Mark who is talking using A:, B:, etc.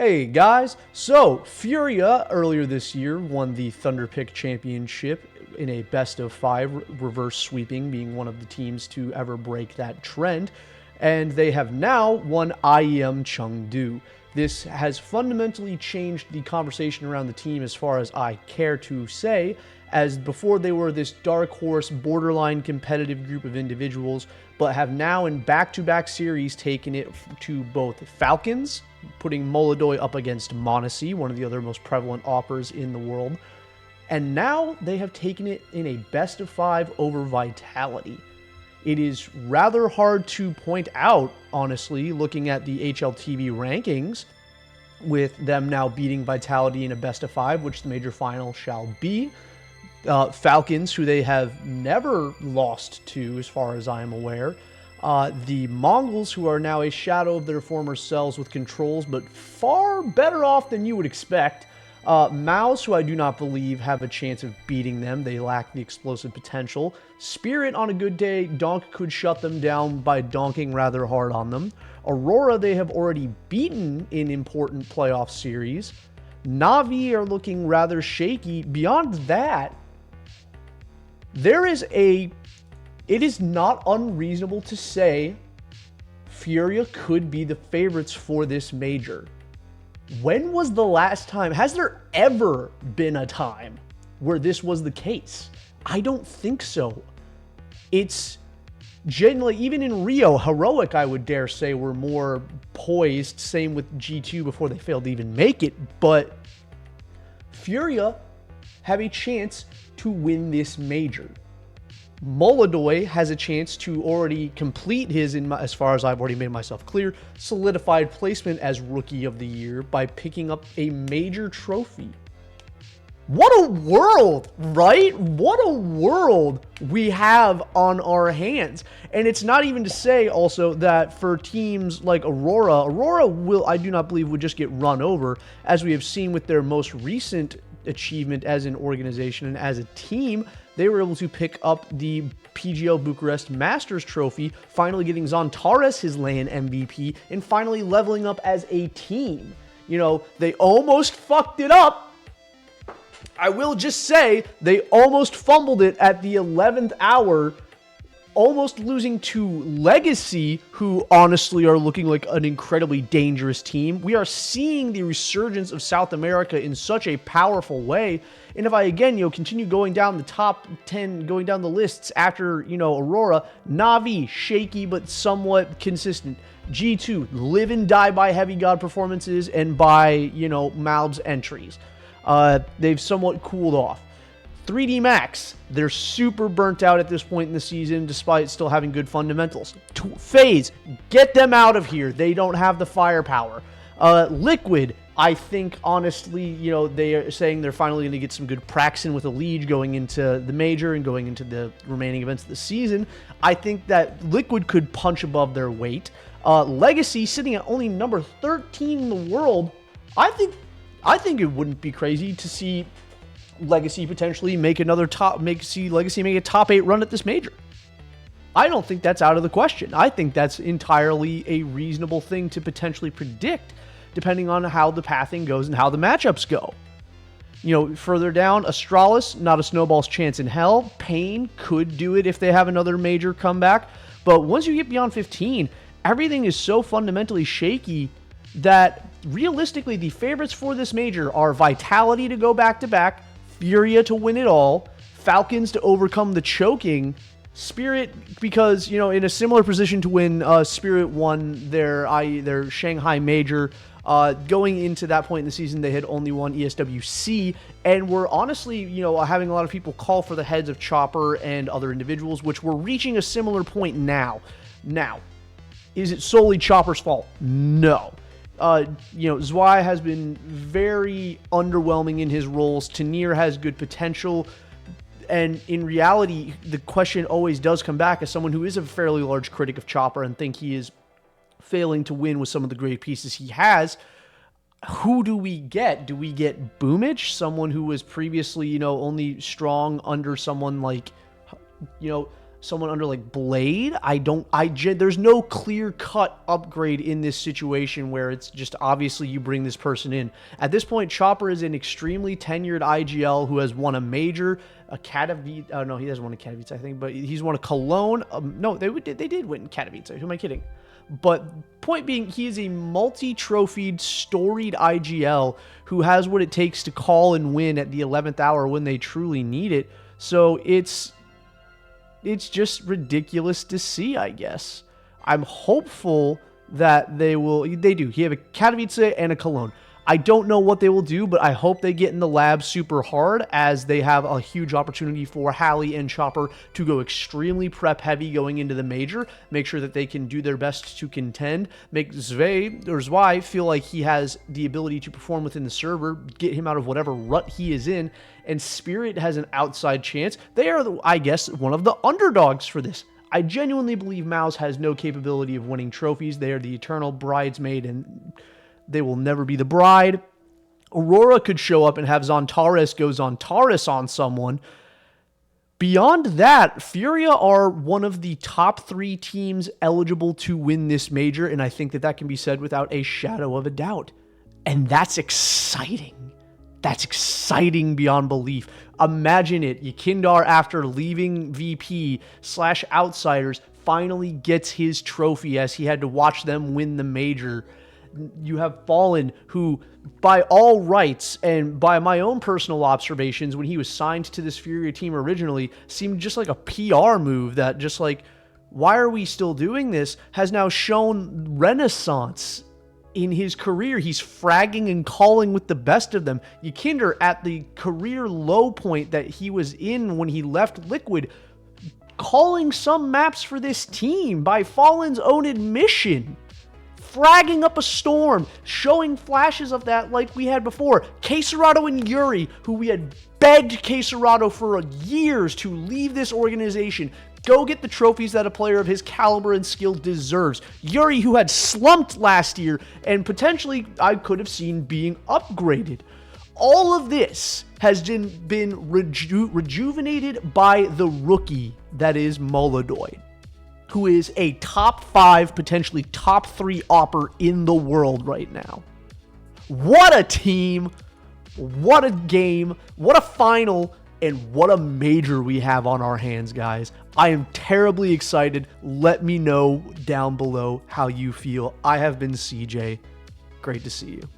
A: Hey guys, so Furia earlier this year won the Thunder Pick Championship in a best of 5 reverse sweeping, being one of the teams to ever break that trend, and they have now won IEM Chengdu. This has fundamentally changed the conversation around the team as far as I care to say, as before they were this dark horse, borderline competitive group of individuals, but have now in back-to-back series taken it to both Falcons, putting Molodoy up against Monacy, one of the other most prevalent offers in the world, and now they have taken it in a best of 5 over Vitality. It is rather hard to point out, honestly, looking at the HLTV rankings, with them now beating Vitality in a best of 5, which the major final shall be. Falcons, who they have never lost to, as far as I am aware. The Mongols, who are now a shadow of their former selves with controls, but far better off than you would expect. Maus, who I do not believe have a chance of beating them. They lack the explosive potential. Spirit, on a good day, Donk could shut them down by donking rather hard on them. Aurora, they have already beaten in important playoff series. Na'Vi are looking rather shaky. Beyond that, it is not unreasonable to say Furia could be the favorites for this major. When was the last time? Has there ever been a time where this was the case? I don't think so. It's generally, even in Rio, Heroic, I would dare say, were more poised. Same with G2 before they failed to even make it. But Furia have a chance to win this major. Molodoy has a chance to already complete his, as far as I've already made myself clear, solidified placement as Rookie of the Year by picking up a major trophy. What a world, right? What a world we have on our hands. And it's not even to say also that for teams like Aurora will, I do not believe, would just get run over, as we have seen with their most recent achievement as an organization and as a team. They were able to pick up the PGL Bucharest Masters Trophy, finally getting Zontares his LAN MVP, and finally leveling up as a team. You know, they almost fucked it up. I will just say, they almost fumbled it at the 11th hour, almost losing to Legacy, who honestly are looking like an incredibly dangerous team. We are seeing the resurgence of South America in such a powerful way. And if I, again, continue going down the top 10, going down the lists after, Aurora, Na'Vi, shaky but somewhat consistent. G2, live and die by Heavy God performances and by, Malb's entries. They've somewhat cooled off. 3D Max, they're super burnt out at this point in the season, despite still having good fundamentals. FaZe, get them out of here. They don't have the firepower. Liquid, I think, honestly, they are saying they're finally going to get some good praxin with a lead going into the major and going into the remaining events of the season. I think that Liquid could punch above their weight. Legacy, sitting at only number 13 in the world, I think it wouldn't be crazy to see Legacy potentially make Legacy make a top 8 run at this major. I don't think that's out of the question. I think that's entirely a reasonable thing to potentially predict, depending on how the pathing goes and how the matchups go. Further down, Astralis, not a snowball's chance in hell. Pain could do it if they have another major comeback. But once you get beyond 15, everything is so fundamentally shaky that realistically the favorites for this major are Vitality to go back-to-back, Furia to win it all, Falcons to overcome the choking, Spirit, because, in a similar position to when Spirit won their Shanghai major, going into that point in the season, they had only won ESWC, and were honestly, having a lot of people call for the heads of Chopper and other individuals, which were reaching a similar point now. Now, is it solely Chopper's fault? No. Zwei has been very underwhelming in his roles. Tanir has good potential. And in reality, the question always does come back as someone who is a fairly large critic of Chopper and think he is failing to win with some of the great pieces he has. Who do we get? Do we get Boomich, someone who was previously, only strong under someone like, someone under like Blade. There's no clear cut upgrade in this situation where it's just obviously you bring this person in. At this point, Chopper is an extremely tenured IGL who has won a major, a Katowice. Oh no, he hasn't won a Katowice, I think, but he's won a Cologne. No, they did win Katowice. Who am I kidding? But point being, he is a multi-trophied, storied IGL who has what it takes to call and win at the 11th hour when they truly need it. So it's just ridiculous to see, I guess. I'm hopeful that they do. He have a Katowice and a Cologne. I don't know what they will do, but I hope they get in the lab super hard as they have a huge opportunity for Hallie and Chopper to go extremely prep heavy going into the major. Make sure that they can do their best to contend. Make Zwei feel like he has the ability to perform within the server, get him out of whatever rut he is in, and Spirit has an outside chance. They are, I guess, one of the underdogs for this. I genuinely believe Mouse has no capability of winning trophies. They are the eternal bridesmaid, and they will never be the bride. Aurora could show up and have Zontaris go Zontaris on someone. Beyond that, Furia are one of the top 3 teams eligible to win this major, and I think that can be said without a shadow of a doubt. And that's exciting. That's exciting beyond belief. Imagine it. Yekindar, after leaving VP/Outsiders, finally gets his trophy as he had to watch them win the major. You have Fallen, who, by all rights, and by my own personal observations, when he was signed to this Furia team originally, seemed just like a PR move that just like, why are we still doing this, has now shown renaissance in his career. He's fragging and calling with the best of them. Yekindar, at the career low point that he was in when he left Liquid, calling some maps for this team by Fallen's own admission. Fragging up a storm, showing flashes of that like we had before. CjDoesCs and Yuri, who we had begged CjDoesCs for years to leave this organization, go get the trophies that a player of his caliber and skill deserves. Yuri, who had slumped last year and potentially I could have seen being upgraded. All of this has been rejuvenated by the rookie that is Molodoy, who is a top 5, potentially top 3 AWPer in the world right now. What a team, what a game, what a final, and what a major we have on our hands, guys. I am terribly excited. Let me know down below how you feel. I have been CJ. Great to see you.